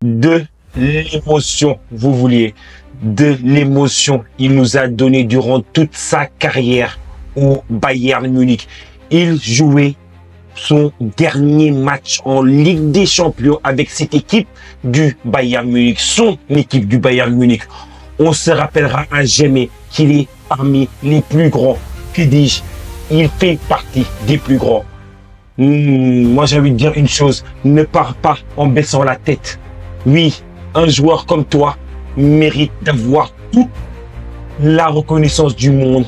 de l'émotion, vous vouliez. De l'émotion. Il nous a donné durant toute sa carrière au Bayern Munich. Il jouait son dernier match en Ligue des Champions avec cette équipe du Bayern Munich, son équipe du Bayern Munich. On se rappellera à jamais qu'il est parmi les plus grands. Que dis-je? Il fait partie des plus grands. Moi, j'ai envie de dire une chose. Ne pars pas en baissant la tête. Oui, un joueur comme toi mérite d'avoir toute la reconnaissance du monde,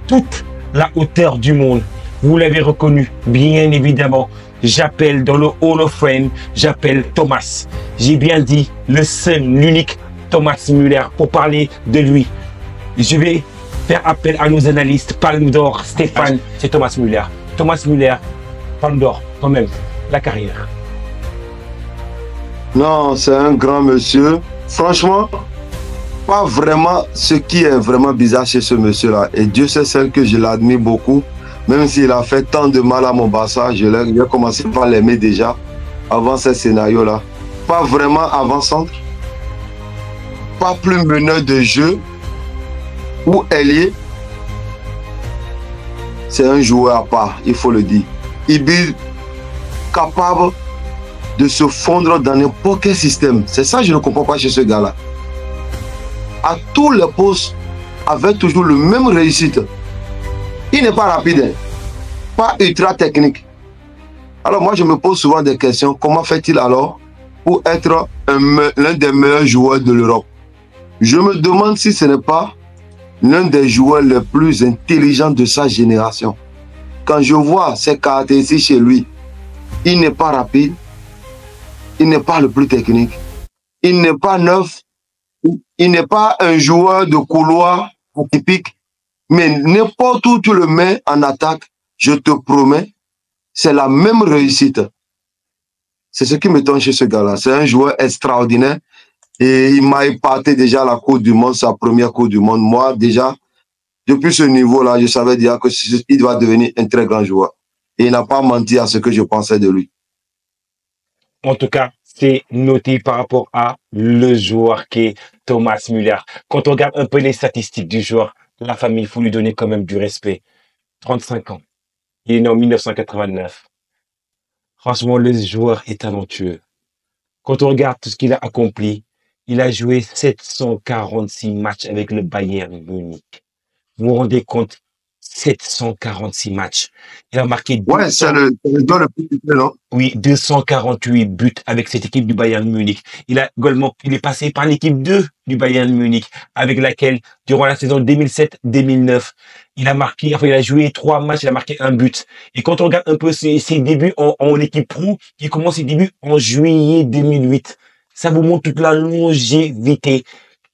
toute la hauteur du monde. Vous l'avez reconnu, bien évidemment. J'appelle dans le Hall of Fame, j'appelle Thomas. J'ai bien dit le seul, l'unique Thomas Müller pour parler de lui. Je vais faire appel à nos analystes. Palme d'or, Stéphane, c'est Thomas Müller. Thomas Müller, Palme d'or, quand même, la carrière. Non, c'est un grand monsieur. Franchement, pas vraiment ce qui est vraiment bizarre chez ce monsieur-là. Et Dieu sait celle que je l'admire beaucoup. Même s'il a fait tant de mal à mon Barça, j'ai commencé par l'aimer déjà avant ce scénario-là. Pas vraiment avant-centre, pas plus meneur de jeu ou ailier. C'est un joueur à part, il faut le dire. Il est capable de se fondre dans n'importe quel système. C'est ça que je ne comprends pas chez ce gars-là. À tous les postes, avec toujours le même réussite. Il n'est pas rapide, hein. Pas ultra technique. Alors moi, je me pose souvent des questions. Comment fait-il alors pour être l'un des meilleurs joueurs de l'Europe? Je me demande si ce n'est pas l'un des joueurs les plus intelligents de sa génération. Quand je vois ses caractéristiques chez lui, il n'est pas rapide, il n'est pas le plus technique, il n'est pas neuf, il n'est pas un joueur de couloir typique. Mais n'importe où tu le mets en attaque, je te promets, c'est la même réussite. C'est ce qui m'étonne chez ce gars-là. C'est un joueur extraordinaire. Et il m'a épaté déjà à la Coupe du Monde, sa première Coupe du Monde. Moi, déjà, depuis ce niveau-là, je savais déjà qu'il doit devenir un très grand joueur. Et il n'a pas menti à ce que je pensais de lui. En tout cas, c'est noté par rapport à le joueur qui est Thomas Müller. Quand on regarde un peu les statistiques du joueur, la famille, il faut lui donner quand même du respect. 35 ans. Il est né en 1989. Franchement, le joueur est talentueux. Quand on regarde tout ce qu'il a accompli, il a joué 746 matchs avec le Bayern Munich. Vous vous rendez compte? 746 matchs. Il a marqué... Ouais, c'est le joueur le plus difficile, non? Oui, 248 buts avec cette équipe du Bayern Munich. Il est passé par l'équipe 2 du Bayern Munich, avec laquelle, durant la saison 2007-2009, il a joué 3 matchs, il a marqué 1 but. Et quand on regarde un peu ses débuts en équipe pro, il commence ses débuts en juillet 2008. Ça vous montre toute la longévité.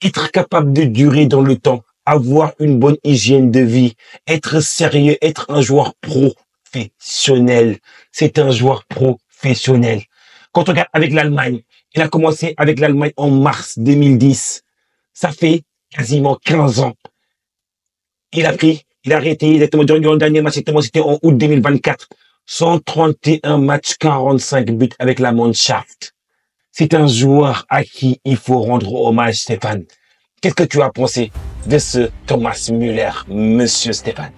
Être capable de durer dans le temps, avoir une bonne hygiène de vie, être sérieux, être un joueur professionnel. C'est un joueur professionnel. Quand on regarde avec l'Allemagne, il a commencé avec l'Allemagne en mars 2010. Ça fait quasiment 15 ans. Il a arrêté exactement durant le dernier match, c'était en août 2024. 131 matchs, 45 buts avec la Mannschaft. C'est un joueur à qui il faut rendre hommage, Stéphane. Qu'est-ce que tu as pensé de ce Thomas Müller, monsieur Stéphane?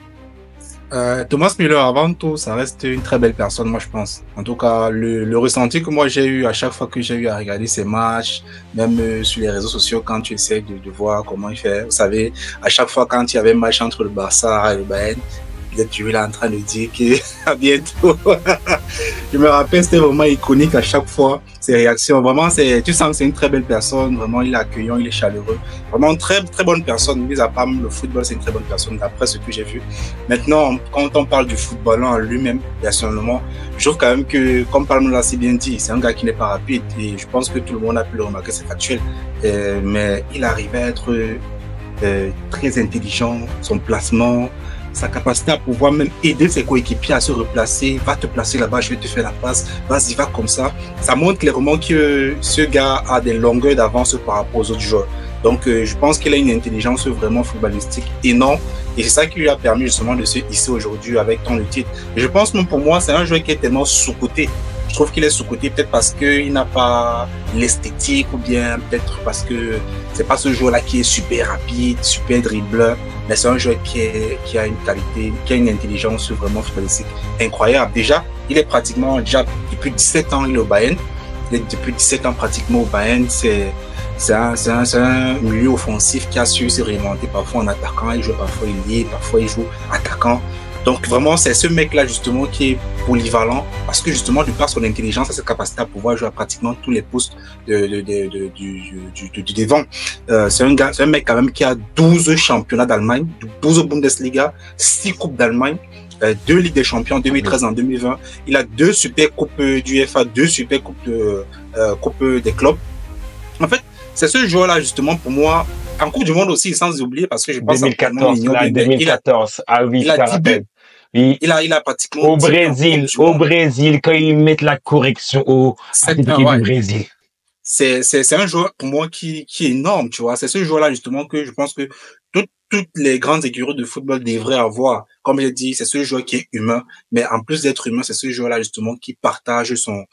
Thomas Müller, avant tout, ça reste une très belle personne, moi je pense. En tout cas, le ressenti que moi j'ai eu à chaque fois que j'ai eu à regarder ses matchs, même sur les réseaux sociaux, quand tu essaies de voir comment il fait. Vous savez, à chaque fois quand il y avait un match entre le Barça et le Bayern, vous êtes toujours là en train de dire qu'à bientôt. Je me rappelle, c'était vraiment iconique à chaque fois, ses réactions. Vraiment, tu sens que c'est une très belle personne. Vraiment, il est accueillant, il est chaleureux. Vraiment, très, très bonne personne. Mis à part le football, c'est une très bonne personne, d'après ce que j'ai vu. Maintenant, quand on parle du football en lui-même, personnellement, je trouve quand même que, comme Palme l'a si bien dit, c'est un gars qui n'est pas rapide. Et je pense que tout le monde a pu le remarquer, c'est factuel. Mais il arrive à être très intelligent, son placement, sa capacité à pouvoir même aider ses coéquipiers à se replacer, va te placer là-bas, je vais te faire la passe, vas-y, va comme ça. Ça montre clairement que ce gars a des longueurs d'avance par rapport aux autres joueurs. Donc, je pense qu'il a une intelligence vraiment footballistique énorme. Et c'est ça qui lui a permis justement de se hisser aujourd'hui avec tant de titres. Et je pense même pour moi, c'est un joueur qui est tellement sous-coté. Je trouve qu'il est sous-coté peut-être parce qu'il n'a pas l'esthétique ou bien peut-être parce que c'est pas ce joueur-là qui est super rapide, super dribbleur, mais c'est un joueur qui a une qualité, qui a une intelligence vraiment footballistique incroyable. Déjà, il est pratiquement, déjà depuis 17 ans, il est au Bayern. Il est depuis 17 ans pratiquement au Bayern. C'est un milieu offensif qui a su se réinventer parfois en attaquant. Il joue parfois ailier, parfois il joue attaquant. Donc vraiment, c'est ce mec-là justement qui est polyvalent parce que justement, de par son intelligence et sa capacité à pouvoir jouer à pratiquement tous les postes du devant. C'est un mec quand même qui a 12 championnats d'Allemagne, 12 Bundesliga, 6 coupes d'Allemagne, 2 Ligues des Champions en 2013 et en 2020. Il a 2 super coupes du UEFA, 2 super coupes des clubs. En fait, c'est ce joueur-là justement pour moi. En Coupe du Monde aussi, sans oublier, parce que je pense 2014, là, 2014, ah oui, il a 10 buts. Oui. Il a pratiquement au Brésil, quand ils mettent la correction à l'équipe du Brésil. C'est un joueur pour moi qui est énorme, tu vois. C'est ce joueur-là justement que je pense que toutes les grandes écuries de football devraient avoir. Comme j'ai dit, c'est ce joueur qui est humain, mais en plus d'être humain, c'est ce joueur-là justement qui partage son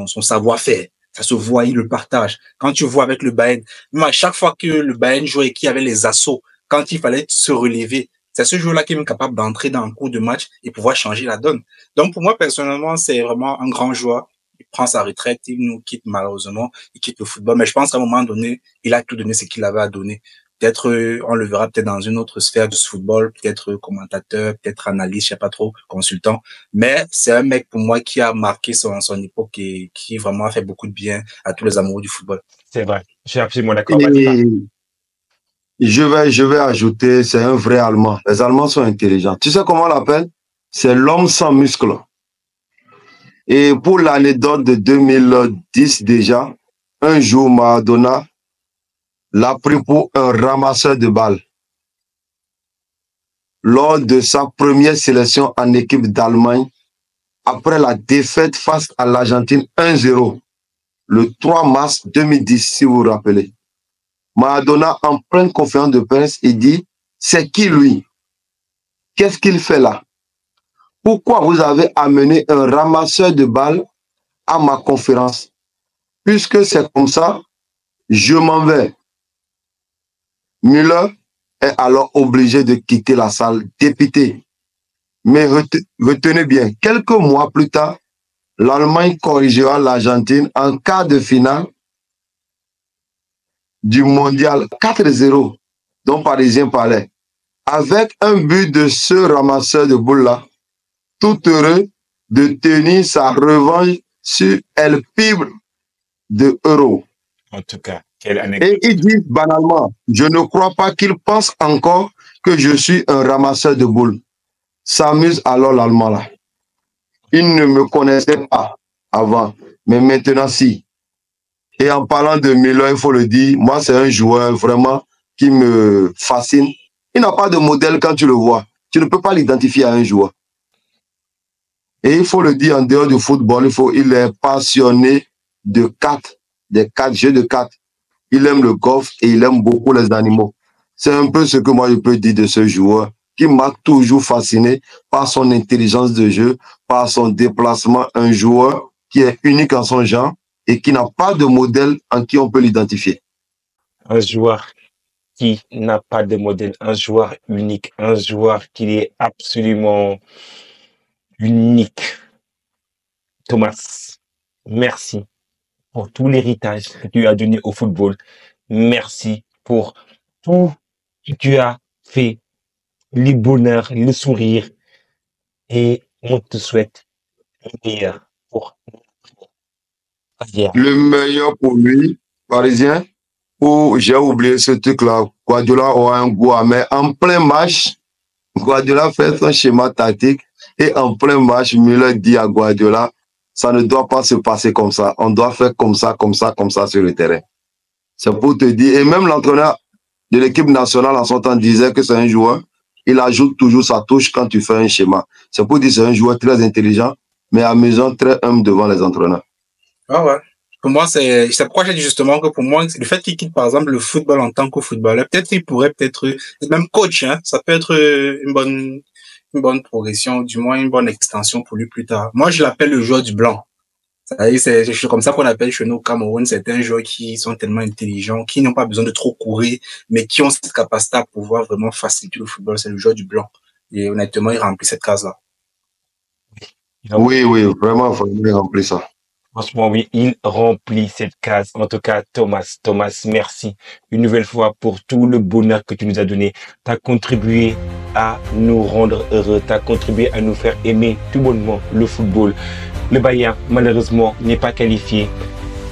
savoir-faire. Ça se voit, il le partage. Quand tu vois avec le Bayern, même à chaque fois que le Bayern jouait et qu'il y avait les assauts, quand il fallait se relever, c'est ce joueur-là qui est même capable d'entrer dans un cours de match et pouvoir changer la donne. Donc pour moi, personnellement, c'est vraiment un grand joueur. Il prend sa retraite, il nous quitte malheureusement, il quitte le football. Mais je pense qu'à un moment donné, il a tout donné ce qu'il avait à donner. Peut-être on le verra peut-être dans une autre sphère du football, peut-être commentateur, peut-être analyste, je sais pas trop, consultant. Mais c'est un mec pour moi qui a marqué son époque et qui vraiment a fait beaucoup de bien à tous les amoureux du football. C'est vrai, je suis absolument d'accord. Je vais ajouter, c'est un vrai Allemand. Les Allemands sont intelligents. Tu sais comment on l'appelle? C'est l'homme sans muscles. Et pour l'anecdote de 2010 déjà, un jour Maradona l'a pris pour un ramasseur de balles. Lors de sa première sélection en équipe d'Allemagne, après la défaite face à l'Argentine 1-0, le 3 mars 2010, si vous vous rappelez. Maradona, en pleine conférence de presse, il dit, c'est qui lui? Qu'est-ce qu'il fait là? Pourquoi vous avez amené un ramasseur de balles à ma conférence? Puisque c'est comme ça, je m'en vais. Müller est alors obligé de quitter la salle dépité. Mais retenez bien, quelques mois plus tard, l'Allemagne corrigera l'Argentine en quart de finale du mondial 4-0 dont Parisien parlait. Avec un but de ce ramasseur de boules-là, tout heureux de tenir sa revanche sur El Pibre de Euro. En tout cas, quelle anecdote. Et il dit banalement, je ne crois pas qu'il pense encore que je suis un ramasseur de boules. S'amuse alors l'Allemand là. Il ne me connaissait pas avant, mais maintenant si. Et en parlant de Müller, il faut le dire, moi c'est un joueur vraiment qui me fascine. Il n'a pas de modèle quand tu le vois. Tu ne peux pas l'identifier à un joueur. Et il faut le dire, en dehors du football, il est passionné de cartes, des jeux de cartes. Il aime le golf et il aime beaucoup les animaux. C'est un peu ce que moi je peux dire de ce joueur qui m'a toujours fasciné par son intelligence de jeu, par son déplacement. Un joueur qui est unique en son genre et qui n'a pas de modèle en qui on peut l'identifier. Un joueur qui n'a pas de modèle, un joueur unique, un joueur qui est absolument unique. Thomas, merci pour tout l'héritage que tu as donné au football. Merci pour tout ce que tu as fait, les bonheurs, le sourire. Et on te souhaite le meilleur pour le meilleur pour lui, Parisien. Où j'ai oublié ce truc-là. Guardiola aura un goût amer. En plein match, Guardiola fait son schéma tactique et en plein match, Müller dit à Guardiola, ça ne doit pas se passer comme ça. On doit faire comme ça, comme ça, comme ça sur le terrain. C'est pour te dire. Et même l'entraîneur de l'équipe nationale en son temps disait que c'est un joueur. Il ajoute toujours sa touche quand tu fais un schéma. C'est pour dire que c'est un joueur très intelligent, mais amusant, très humble devant les entraîneurs. Ah ouais. Pour moi, c'est pourquoi j'ai dit justement que pour moi, le fait qu'il quitte par exemple le football en tant que footballeur, peut-être qu'il pourrait peut-être même coach, hein, ça peut être une bonne progression, du moins une bonne extension pour lui plus tard. Moi, je l'appelle le joueur du blanc. C'est comme ça qu'on appelle chez nous au Cameroun certains joueurs qui sont tellement intelligents, qui n'ont pas besoin de trop courir, mais qui ont cette capacité à pouvoir vraiment faciliter le football. C'est le joueur du blanc. Et honnêtement, il remplit cette case-là. Oui, oui, vraiment, il remplit ça. Franchement, oui, il remplit cette case. En tout cas, Thomas, merci une nouvelle fois pour tout le bonheur que tu nous as donné. Tu as contribué à nous rendre heureux. Tu as contribué à nous faire aimer tout bonnement le football. Le Bayern, malheureusement, n'est pas qualifié.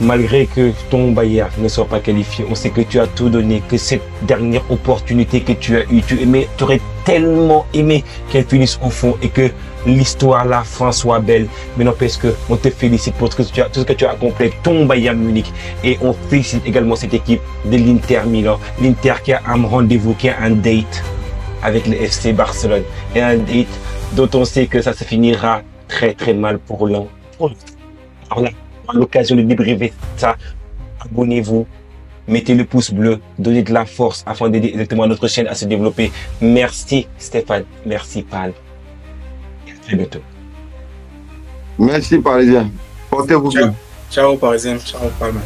Malgré que ton Bayern ne soit pas qualifié, on sait que tu as tout donné, que cette dernière opportunité que tu as eue, tu aurais tellement aimé qu'elle finisse au fond et que l'histoire, la fin soit belle. Mais n'empêche que on te félicite pour tout ce que tu as accompli, ton Bayern Munich. Et on félicite également cette équipe de l'Inter Milan. L'Inter qui a un rendez-vous, qui a un date avec le FC Barcelone. Et un date dont on sait que ça se finira très très mal pour l'un. Alors là, à l'occasion de débriefer ça, abonnez-vous, mettez le pouce bleu, donnez de la force afin d'aider exactement notre chaîne à se développer. Merci Stéphane, merci Pal. Et à très bientôt. Merci Parisien. Portez-vous bien. Ciao Parisien, ciao Palma.